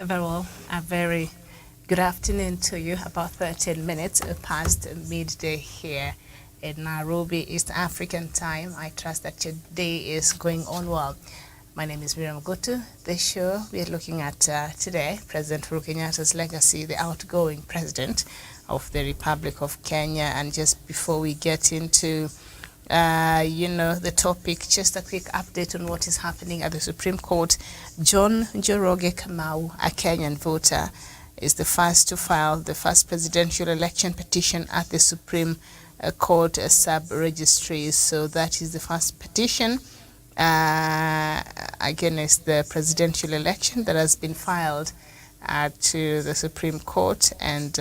Very well. A very good afternoon to you. About 13 minutes past midday here in Nairobi, East African time. I trust that your day is going on well. My name is Miriam Gotu. This show we are looking at today President Uhuru Kenyatta's legacy, the outgoing president of the Republic of Kenya. And just before we get into the topic, just a quick update on what is happening at the Supreme Court. John Njoroge Kamau, a Kenyan voter, is the first to file the first presidential election petition at the Supreme Court sub-registry. So that is the first petition against the presidential election that has been filed to the Supreme Court. And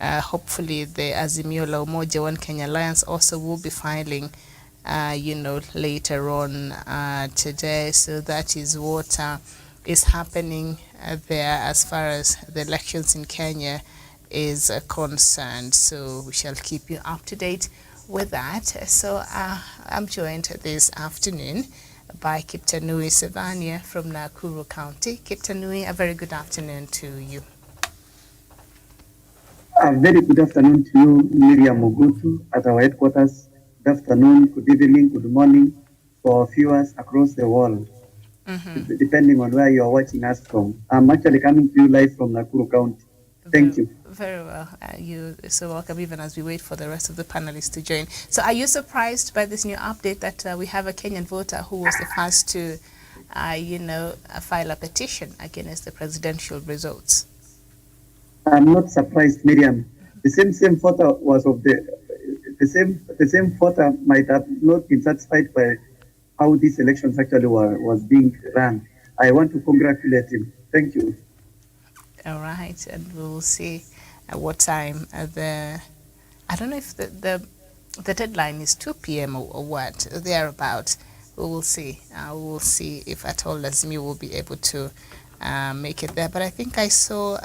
hopefully the Azimio la Umoja One Kenya Alliance also will be filing, later on today. So that is what is happening there as far as the elections in Kenya is concerned. So we shall keep you up to date with that. So I'm joined this afternoon by Kiptanui Sevania from Nakuru County. Kiptanui, a very good afternoon to you. A very good afternoon to you, Miriam Mogutu, at our headquarters. Good afternoon, good evening, good morning for viewers across the world, depending on where you are watching us from. I'm actually coming to you live from Nakuru County. Thank you. Very well. You're so welcome, even as we wait for the rest of the panelists to join. So are you surprised by this new update that we have a Kenyan voter who was the first to, file a petition against the presidential results? I'm not surprised, Miriam. The same voter was of the same voter might have not been satisfied by how these elections actually was being run. I want to congratulate him. Thank you. All right, and we'll see at what time I don't know if the deadline is 2 p.m. or what, thereabout. We will see. We will see if at all Lazmi will be able to make it there. But I think I saw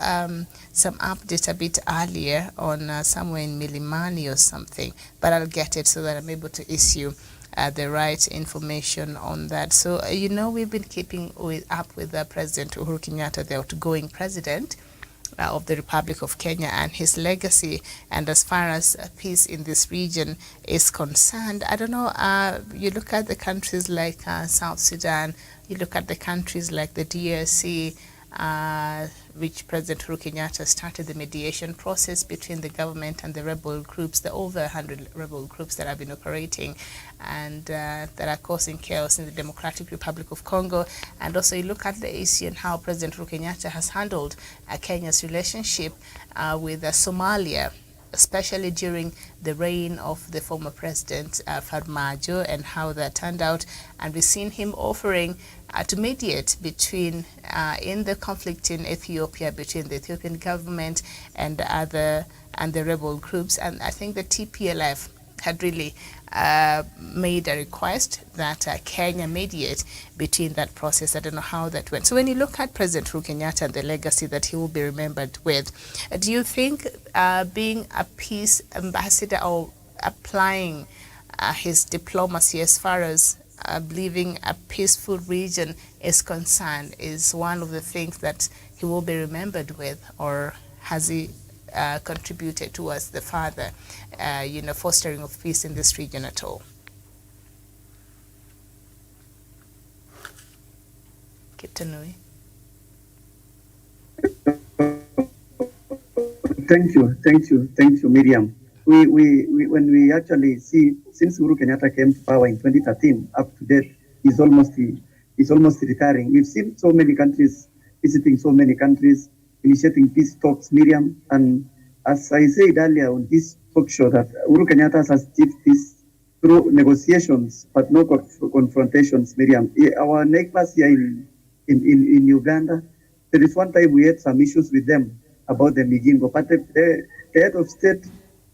some update a bit earlier on somewhere in Milimani or something, but I'll get it so that I'm able to issue the right information on that. So, we've been keeping up with President Uhuru Kenyatta, the outgoing president of the Republic of Kenya, and his legacy. And as far as peace in this region is concerned, I don't know, you look at the countries like South Sudan, you look at the countries like the DRC, which President Uhuru Kenyatta started the mediation process between the government and the rebel groups, the over 100 rebel groups that have been operating and that are causing chaos in the Democratic Republic of Congo. And also you look at the issue and how President Uhuru Kenyatta has handled Kenya's relationship with Somalia, especially during the reign of the former president Farmajo, and how that turned out. And we've seen him offering to mediate between in the conflict in Ethiopia between the Ethiopian government and the rebel groups. And I think the TPLF had really made a request that Kenya mediate between that process. I don't know how that went. So when you look at President Uhuru Kenyatta and the legacy that he will be remembered with, do you think being a peace ambassador or applying his diplomacy as far as leaving a peaceful region is concerned is one of the things that he will be remembered with, or has he contributed towards the further, fostering of peace in this region at all? Kiptanui. Thank you, Miriam. We when we actually see, since Uhuru Kenyatta came to power in 2013 up to date, he's almost retiring. We've seen so many countries, visiting so many countries, initiating peace talks, Miriam. And as I said earlier on this talk show, that Uhuru Kenyatta has achieved this through negotiations, but no confrontations, Miriam. Our neighbors here in Uganda, there is one time we had some issues with them about the Migingo, but the head of state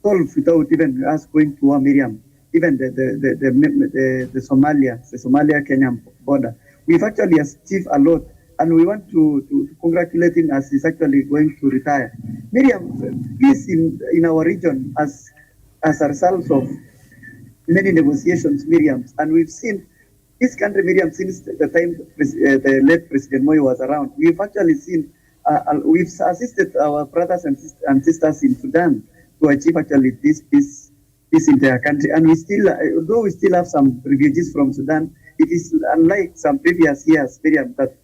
solved without even us going to war, Miriam. Even the Somalia-Kenyan border. We've actually achieved a lot, and we want to congratulate him as he's actually going to retire. Miriam, peace in our region as a result of many negotiations, Miriam, and we've seen This country, Miriam, since the time the late President Moi was around, we've actually seen, we've assisted our brothers and sisters in Sudan to achieve actually this in their country. And we still, although we still have some refugees from Sudan, it is unlike some previous years, Miriam, that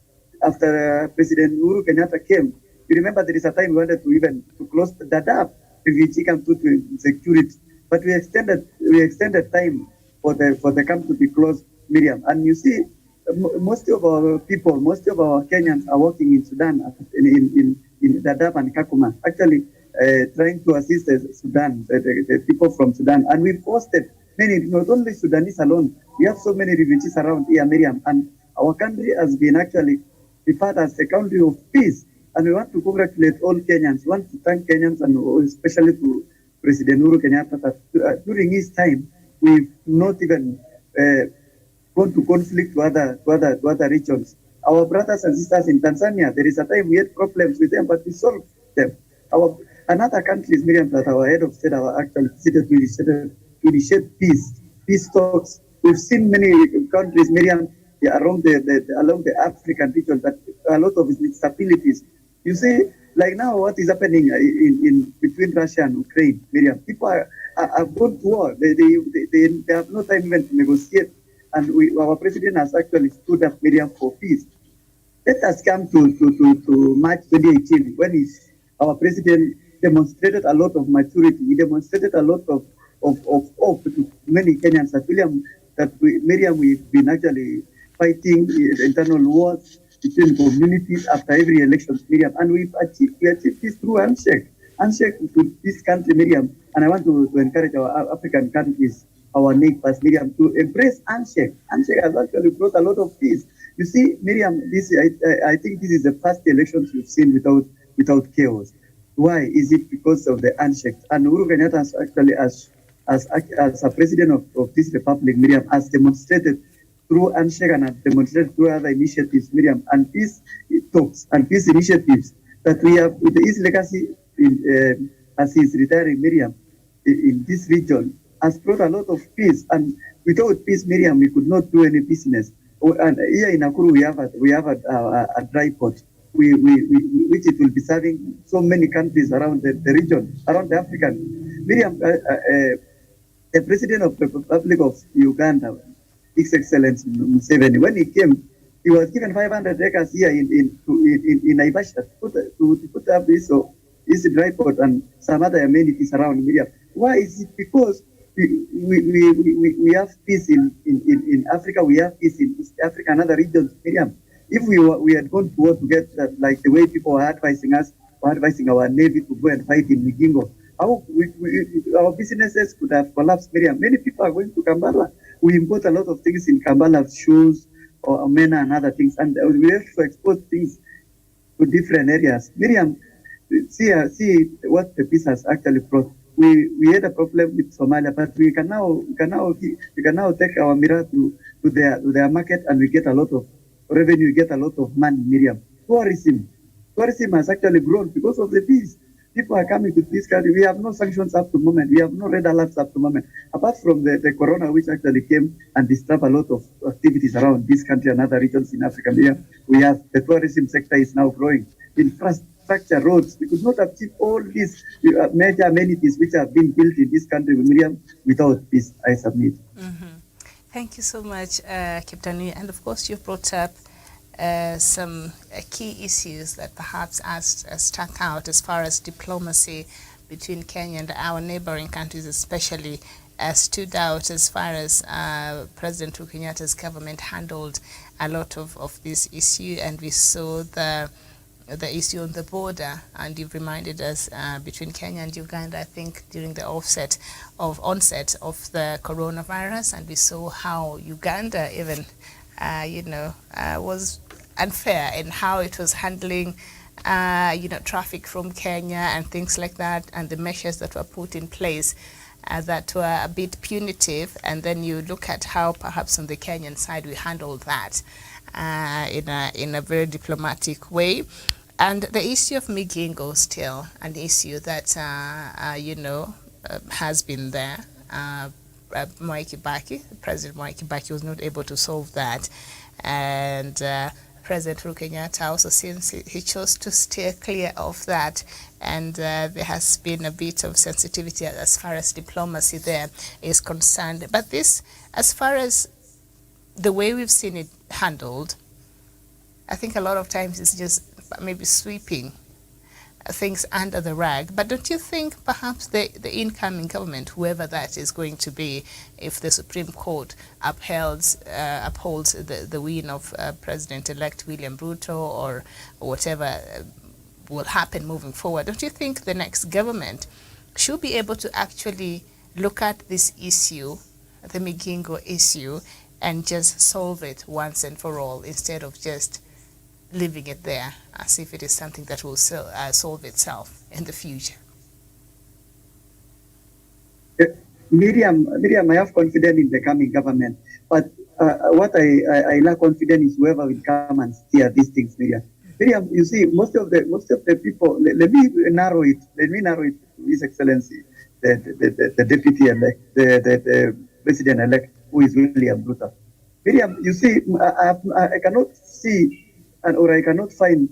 after President Uhuru Kenyatta came, you remember there is a time we wanted to even to close the Dadaab refugee camp to security, but we extended time for the camp to be closed, Miriam. And you see, most of our people, most of our Kenyans are working in Sudan, in Dadaab and Kakuma, actually trying to assist Sudan, the people from Sudan. And we've hosted many, not only Sudanese alone, we have so many refugees around here, Miriam. And our country has been actually referred as a country of peace. And we want to congratulate all Kenyans. We want to thank Kenyans and especially to President Uhuru Kenyatta that during his time, we've not even gone to conflict to other regions. Our brothers and sisters in Tanzania, there is a time we had problems with them, but we solved them. Our another countries, Miriam, that our head of state are actually considered to initiate peace talks. We've seen many countries, Miriam, around along the African region that a lot of instabilities. You see, like now, what is happening in between Russia and Ukraine, Miriam? People are gone to war. They have no time even to negotiate. And our president has actually stood up, Miriam, for peace. Let us come to March 2018 when our president demonstrated a lot of maturity. He demonstrated a lot of hope to many Kenyans Miriam, we've been actually fighting internal wars between communities after every election, Miriam, and we achieved this through handshake to this country, Miriam. And I want to encourage our African countries, our neighbors, Miriam, to embrace handshake. Handshake has actually brought a lot of peace. You see, Miriam, I think this is the first elections we've seen without chaos. Why? Is it because of the handshake? And Uhuru Kenyatta has actually, as a president of this republic, Miriam, has demonstrated through handshake and has demonstrated through other initiatives, Miriam, and peace talks and peace initiatives that we have with his legacy as he's retiring, Miriam, in this region has brought a lot of peace. And without peace, Miriam, we could not do any business. And here in Nakuru, we have a dry port, which it will be serving so many countries around the region, around the African. Miriam, the president of the Republic of Uganda, His Excellency Museveni, when he came, he was given 500 acres here in Naivasha to put up this dry port and some other amenities around Miriam. Why is it? Because we have peace in Africa, we have peace in East Africa and other regions, Miriam. If we had gone to war to get that, like the way people are advising us, or advising our navy to go and fight in Migingo, our businesses could have collapsed, Miriam. Many people are going to Kampala. We import a lot of things in Kampala, shoes, or omena and other things, and we have to export things to different areas. Miriam, see what the peace has actually brought. We had a problem with Somalia, but we can now take our mirror to their market, and we get a lot of revenue, we get a lot of money, Miriam. Tourism has actually grown because of the peace. People are coming to this country. We have no sanctions up to the moment. We have no red alerts up to the moment. Apart from the corona, which actually came and disturbed a lot of activities around this country and other regions in Africa, Miriam, we have the tourism sector is now growing. Infrastructure, roads, we could not achieve all these major amenities which have been built in this country, Miriam, without peace, I submit. Mm-hmm. Thank you so much, Captain Lee. And of course, you brought up some key issues that perhaps are stuck out as far as diplomacy between Kenya and our neighboring countries, especially stood out as far as President Uhuru Kenyatta's government handled a lot of this issue. And we saw the issue on the border, and you've reminded us between Kenya and Uganda, I think, during the onset of the coronavirus, and we saw how Uganda even, was unfair in how it was handling, traffic from Kenya and things like that, and the measures that were put in place that were a bit punitive. And then you look at how perhaps on the Kenyan side we handled that in a very diplomatic way. And the issue of Migingo still an issue that has been there. Mwai Kibaki. President Mwai Kibaki was not able to solve that. And President Uhuru Kenyatta also seems he chose to steer clear of that. And there has been a bit of sensitivity as far as diplomacy there is concerned. But this, as far as the way we've seen it handled, I think a lot of times it's just maybe sweeping things under the rag. But don't you think perhaps the incoming government, whoever that is going to be, if the Supreme Court upholds the win of President-elect William Ruto or whatever will happen moving forward, don't you think the next government should be able to actually look at this issue, the Migingo issue, and just solve it once and for all, instead of just leaving it there as if it is something that will solve itself in the future? Miriam, I have confidence in the coming government, but what I lack confidence is whoever will come and steer these things, Miriam. Miriam, you see, most of the people. Let me narrow it. His Excellency, the deputy elect, the president elect, who is William Ruto. Miriam, you see, I cannot see or I cannot find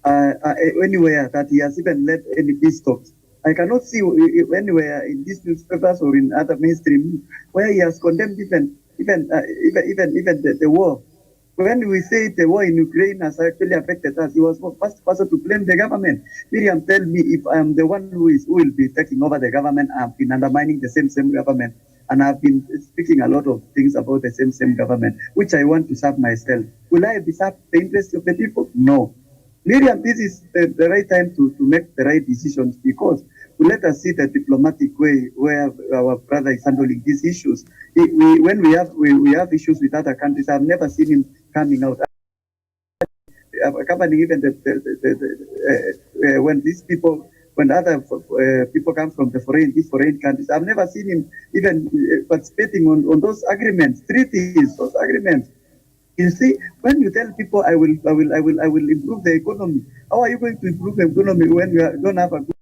anywhere that he has even led any peace talks. I cannot see anywhere in these newspapers or in other mainstream where he has condemned even the war. When we say the war in Ukraine has actually affected us, he was the first person to blame the government. Miriam, tell me if I am the one who will be taking over the government. I've been undermining the same government, and I've been speaking a lot of things about the same government, which I want to serve myself. Will I be serve the interest of the people? No. Miriam, this is the right time to make the right decisions, because let us see the diplomatic way where our brother is handling these issues. When we have issues with other countries, I've never seen him coming out. Accompanying even when these people, when other people come from these foreign countries, I've never seen him even participating on those agreements, treaties, those agreements. You see, when you tell people I will improve the economy, how are you going to improve the economy when you don't have a good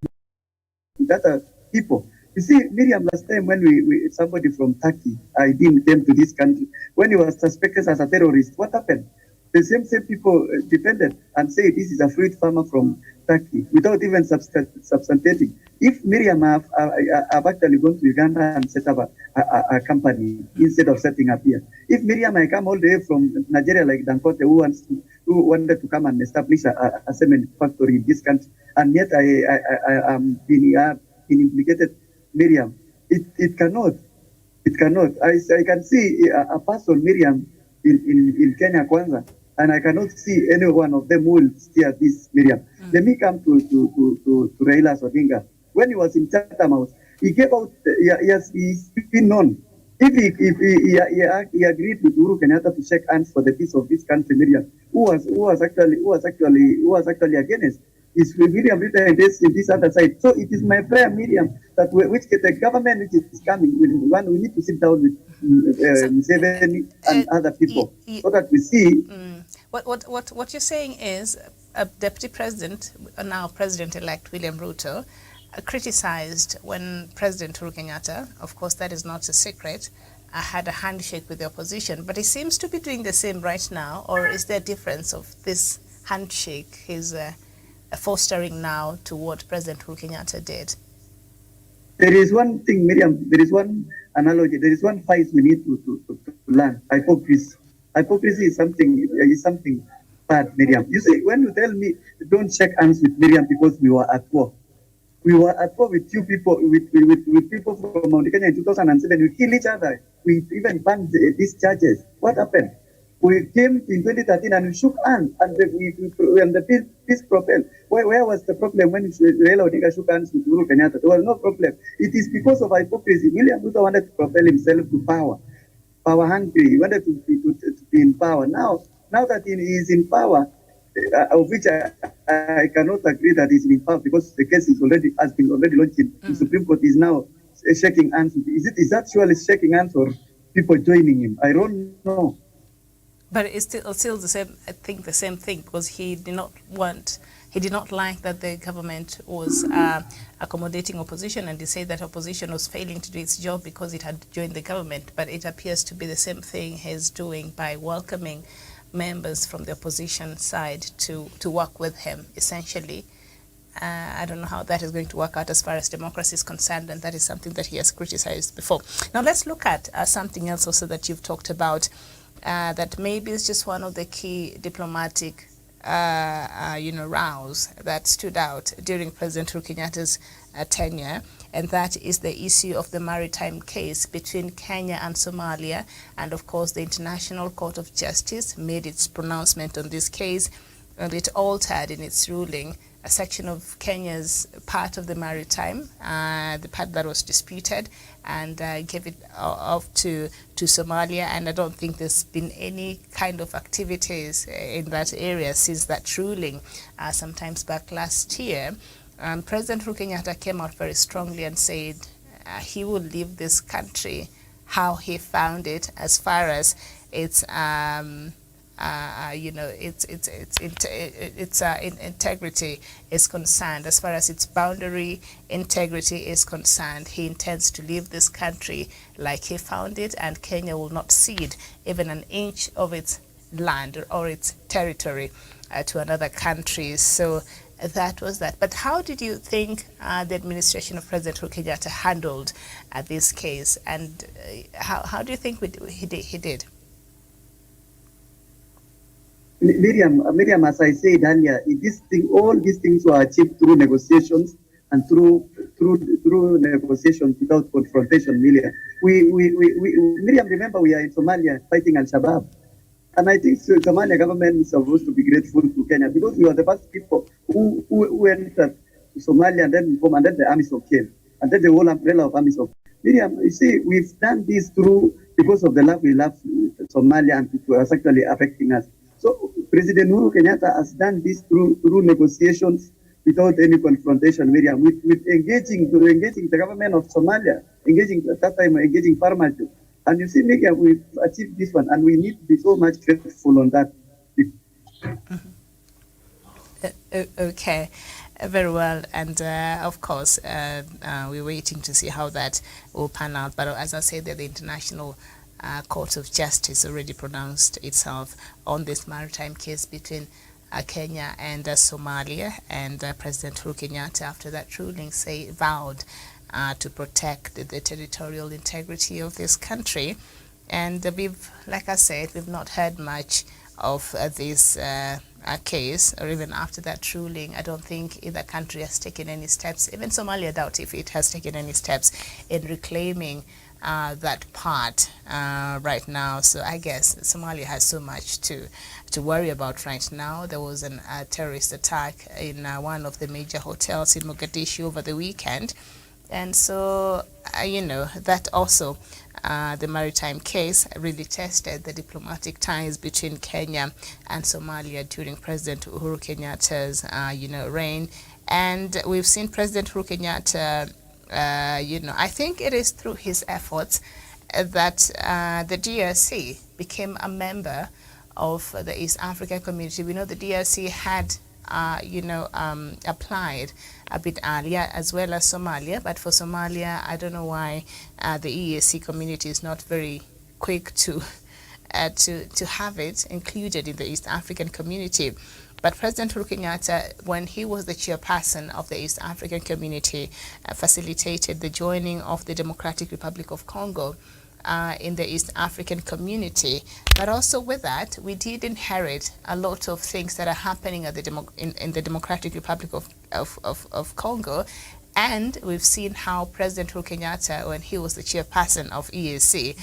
data people? You see, Miriam, last time when somebody from Turkey, I didn't came to this country, when he was suspected as a terrorist, what happened? The same people defended and say this is a fruit farmer from Turkey without even substantiating. If Miriam have actually gone to Uganda and set up a company instead of setting up here, if Miriam I come all the way from Nigeria like Dangote who wanted to come and establish a cement factory in this country, and yet I am being implicated, Miriam, it cannot. It cannot. I can see a person, Miriam, in Kenya Kwanza, and I cannot see any one of them who will steer this, Miriam. Let me come to Raila Odinga. When he was in Chatham House, he gave out, he's been known. If he agreed with Uhuru Kenyatta to shake hands for the peace of this country, Miriam, who was actually against, is Miriam written in this other side. So it is my prayer, Miriam, that which the government which is coming, we need to sit down with Museveni and other people so that we see. What you're saying is Deputy President, now President-elect William Ruto, criticized when President Uhuru Kenyatta, of course that is not a secret, had a handshake with the opposition, but he seems to be doing the same right now. Or is there a difference of this handshake he's fostering now to what President Uhuru Kenyatta did? There is one thing, Miriam, there is one analogy, there is one fight we need to learn. Hypocrisy. Hypocrisy is something bad, Miriam. You see, when you tell me don't shake hands with Miriam because we were at war. We were at war with you people, with people from Mount Kenya in 2007. We killed each other. We even banned these charges. What happened? We came in 2013 and we shook hands, and the peace propelled. Where was the problem when Raila Odinga shook hands with Uhuru Kenyatta? There was no problem. It is because of hypocrisy. William Ruto wanted to propel himself to power hungry. He wanted to be in power. Now that he is in power, of which I cannot agree that he's in power, because the case has been already launched. The Supreme Court is now shaking hands. Is that surely shaking hands or people joining him? I don't know. But it's still the same. I think the same thing, because he did not want he did not like that the government was accommodating opposition, and he said that opposition was failing to do its job because it had joined the government. But it appears to be the same thing he's doing by welcoming members from the opposition side to work with him, essentially. I don't know how that is going to work out as far as democracy is concerned, and that is something that he has criticized before. Now, let's look at something else also that you've talked about, that maybe is just one of the key diplomatic rows that stood out during President Uhuru Kenyatta's tenure, and that is the issue of the maritime case between Kenya and Somalia. And of course, the International Court of Justice made its pronouncement on this case, and it altered in its ruling a section of Kenya's part of the maritime, the part that was disputed, and gave it off to Somalia. And I don't think there's been any kind of activities in that area since that ruling, sometimes back last year. President Uhuru Kenyatta came out very strongly and said he will leave this country how he found it, as far as its integrity is concerned, as far as its boundary integrity is concerned. He intends to leave this country like he found it, and Kenya will not cede even an inch of its land or its territory to another country. So that was that. But how did you think the administration of President Uhuru Kenyatta handled this case, and how do you think he did? Miriam, as I said earlier, all these things were achieved through negotiations and through negotiations without confrontation. Miriam, remember we are in Somalia fighting Al-Shabaab, and I think the Somalia government is supposed to be grateful to Kenya, because we were the first people who entered Somalia, and then the AMISOM came, and then the whole umbrella of AMISOM. Miriam, you see, we've done this because of the love we love Somalia, and it was actually affecting us. So President Uhuru Kenyatta has done this through negotiations without any confrontation, Miriam, with engaging the government of Somalia, engaging Farmajo. And you see, Miriam, we've achieved this one, and we need to be so much grateful on that. Okay. Very well, and of course, we're waiting to see how that will pan out. But as I said, the International Court of Justice already pronounced itself on this maritime case between Kenya and Somalia, and President Uhuru Kenyatta, after that ruling, vowed to protect the territorial integrity of this country. And like I said, we've not heard much of this case, or even after that ruling. I don't think either country has taken any steps. Even Somalia, I doubt if it has taken any steps in reclaiming that part right now. So I guess Somalia has so much to worry about right now. There was a terrorist attack in one of the major hotels in Mogadishu over the weekend. And so, that also, the maritime case really tested the diplomatic ties between Kenya and Somalia during President Uhuru Kenyatta's, reign. And we've seen President Uhuru Kenyatta, I think it is through his efforts that the DRC became a member of the East African community. We know the DRC had applied a bit earlier, as well as Somalia. But for Somalia, I don't know why the EAC community is not very quick to have it included in the East African community. But President Uhuru Kenyatta, when he was the chairperson of the East African community, facilitated the joining of the Democratic Republic of Congo in the East African community. But also with that, we did inherit a lot of things that are happening at in the Democratic Republic of Congo. And we've seen how President Uhuru Kenyatta, when he was the chairperson of EAC,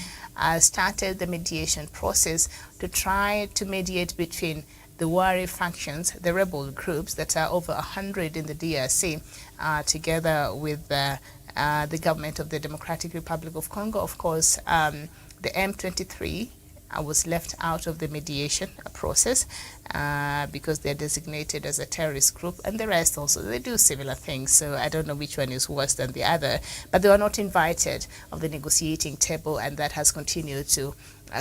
started the mediation process to try to mediate between the warring factions, the rebel groups that are over 100 in the DRC, together with the government of the Democratic Republic of Congo. Of course, the M23 was left out of the mediation process because they're designated as a terrorist group, and the rest also, they do similar things. So I don't know which one is worse than the other, but they were not invited of the negotiating table, and that has continued to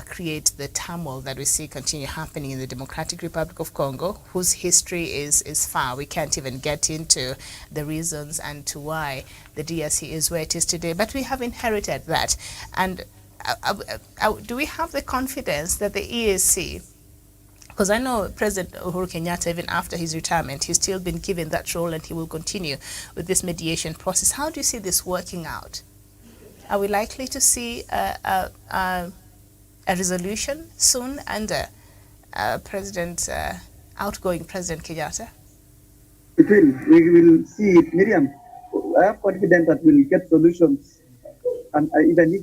create the turmoil that we see continue happening in the Democratic Republic of Congo, whose history is far. We can't even get into the reasons and to why the DRC is where it is today, but we have inherited that. And do we have the confidence that the EAC, because I know President Uhuru Kenyatta, even after his retirement, he's still been given that role and he will continue with this mediation process. How do you see this working out? Are we likely to see a resolution soon under outgoing President Kenyatta? It will. We will see it, Miriam. I am confident that we'll get solutions, and even if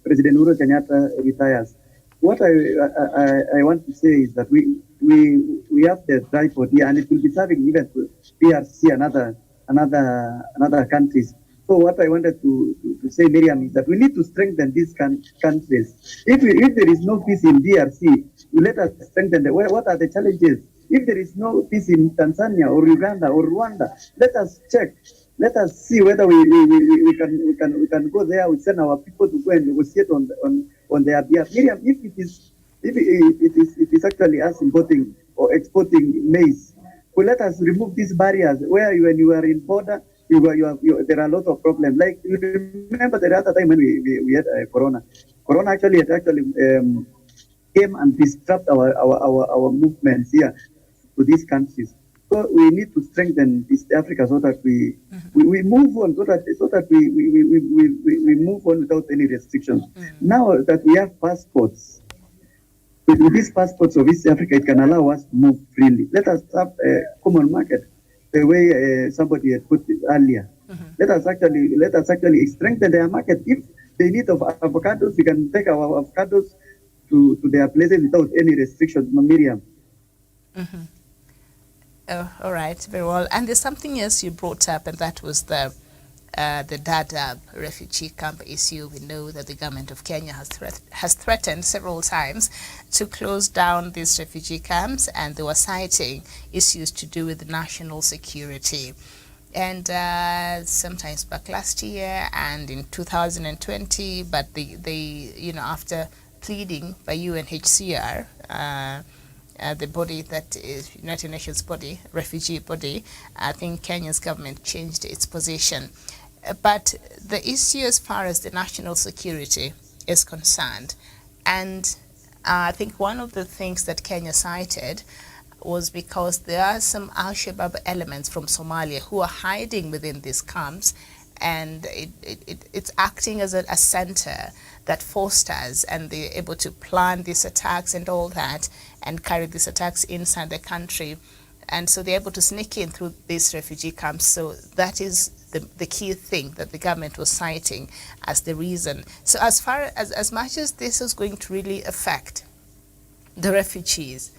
President Uhuru Kenyatta retires. What I want to say is that we have the tripod here, and it will be serving even to DRC and other countries. So what I wanted to say, Miriam, is that we need to strengthen these countries. If there is no peace in DRC, let us strengthen what are the challenges. If there is no peace in Tanzania or Uganda or Rwanda, let us check. Let us see whether we can go there. We send our people to go and negotiate on their behalf. Miriam, if it is actually us importing or exporting maize, well, let us remove these barriers where when you are in border, there are a lot of problems. Like you remember the other time when we had Corona. Corona actually came and disrupt our movements here to these countries. So we need to strengthen East Africa so that we move on, so that we move on without any restrictions. Now that we have passports, with these passports of East Africa, it can allow us to move freely. Let us have a common market, the way somebody had put it earlier. Let us actually strengthen their market. If they need of avocados, we can take our avocados to their places without any restrictions, Miriam. Oh, all right, very well. And there's something else you brought up, and that was the Dadaab refugee camp issue. We know that the government of Kenya has threatened several times to close down these refugee camps, and they were citing issues to do with national security. And sometimes back last year and in 2020, but they after pleading by UNHCR, the body that is United Nations body, refugee body, I think Kenya's government changed its position. But the issue as far as the national security is concerned, and I think one of the things that Kenya cited was because there are some Al-Shabaab elements from Somalia who are hiding within these camps, and it's acting as a center that fosters, and they're able to plan these attacks and all that, and carry these attacks inside the country. And so they're able to sneak in through these refugee camps. So that is the key thing that the government was citing as the reason. So as much as this is going to really affect the refugees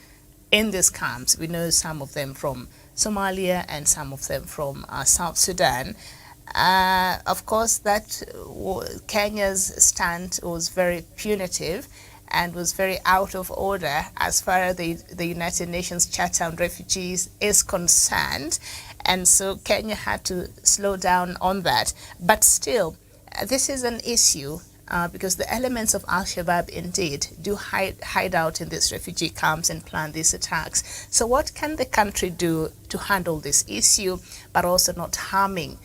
in these camps, we know some of them from Somalia and some of them from South Sudan. Of course, that Kenya's stand was very punitive and was very out of order as far as the United Nations Charter on Refugees is concerned. And so Kenya had to slow down on that. But still, this is an issue because the elements of Al-Shabaab indeed do hide out in these refugee camps and plan these attacks. So what can the country do to handle this issue, but also not harming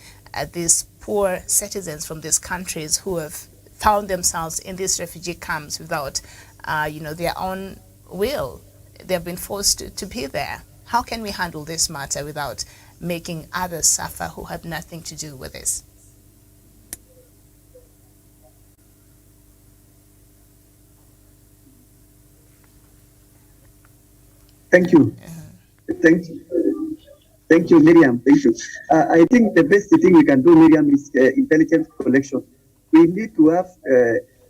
these poor citizens from these countries who have found themselves in these refugee camps without, their own will? They've been forced to be there. How can we handle this matter without making others suffer who have nothing to do with this? Thank you. Thank you. Thank you, Miriam. Thank you. I think the best thing we can do, Miriam, is intelligence collection. We need to have,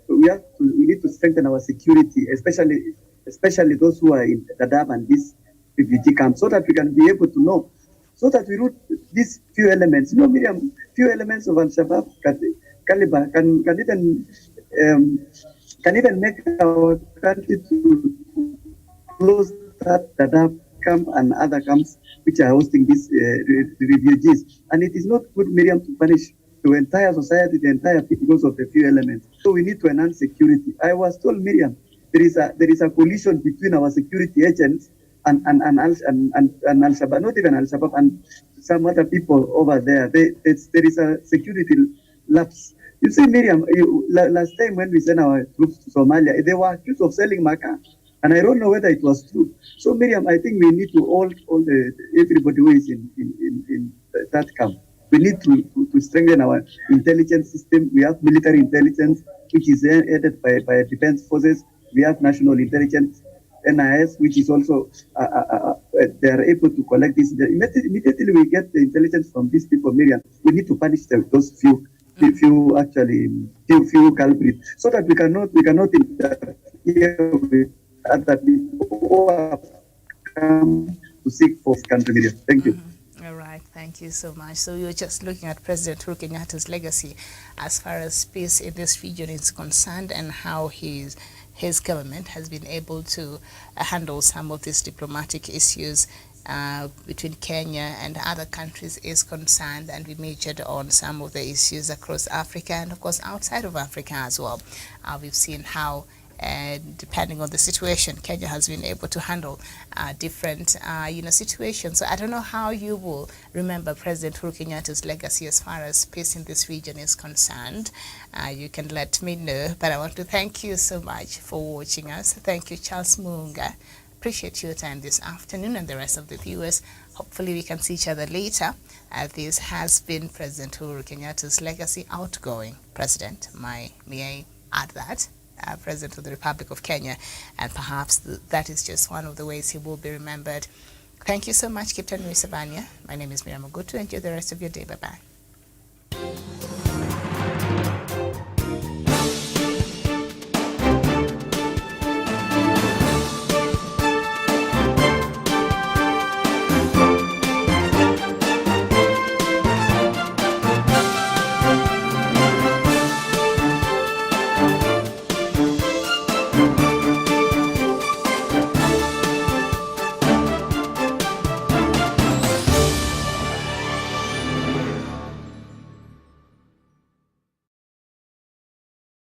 we need to strengthen our security, especially those who are in Dadaab and these refugee camps, so that we can be able to know, so that we root these few elements. Miriam, few elements of Al-Shabaab caliber can even can even make our country to close that Dadaab camp and other camps which are hosting these refugees. And it is not good, Miriam, to punish the entire society, the entire people because of the few elements. So we need to enhance security. I was told, Miriam, there is a collision between our security agents and Al Shabaab, not even Al Shabaab, and some other people over there. There is a security lapse. You see, Miriam, last time when we sent our troops to Somalia, they were accused of selling maca, and I don't know whether it was true. So, Miriam, I think we need to all the everybody who is in that camp. We need to strengthen our intelligence system. We have military intelligence, which is headed by defense forces. We have national intelligence, NIS, which is also they are able to collect this. Immediately we get the intelligence from these people, Miriam. We need to punish those few culprits, so that we cannot interfere with other people who have come to seek for this country, Miriam. Thank you. All right, thank you so much. So you're just looking at President Uhuru Kenyatta's legacy as far as peace in this region is concerned, and how his government has been able to handle some of these diplomatic issues between Kenya and other countries is concerned, and we majored on some of the issues across Africa and of course outside of Africa as well. We've seen how depending on the situation, Kenya has been able to handle different, situations. So I don't know how you will remember President Uhuru Kenyatta's legacy as far as peace in this region is concerned. You can let me know. But I want to thank you so much for watching us. Thank you, Charles Munga. Appreciate your time this afternoon, and the rest of the viewers. Hopefully we can see each other later. This has been President Uhuru Kenyatta's legacy, outgoing president. May I add that? President of the Republic of Kenya, and perhaps that is just one of the ways he will be remembered. Thank you so much, Captain Risabanya. My name is Miriam Ogutu. Enjoy the rest of your day. Bye-bye.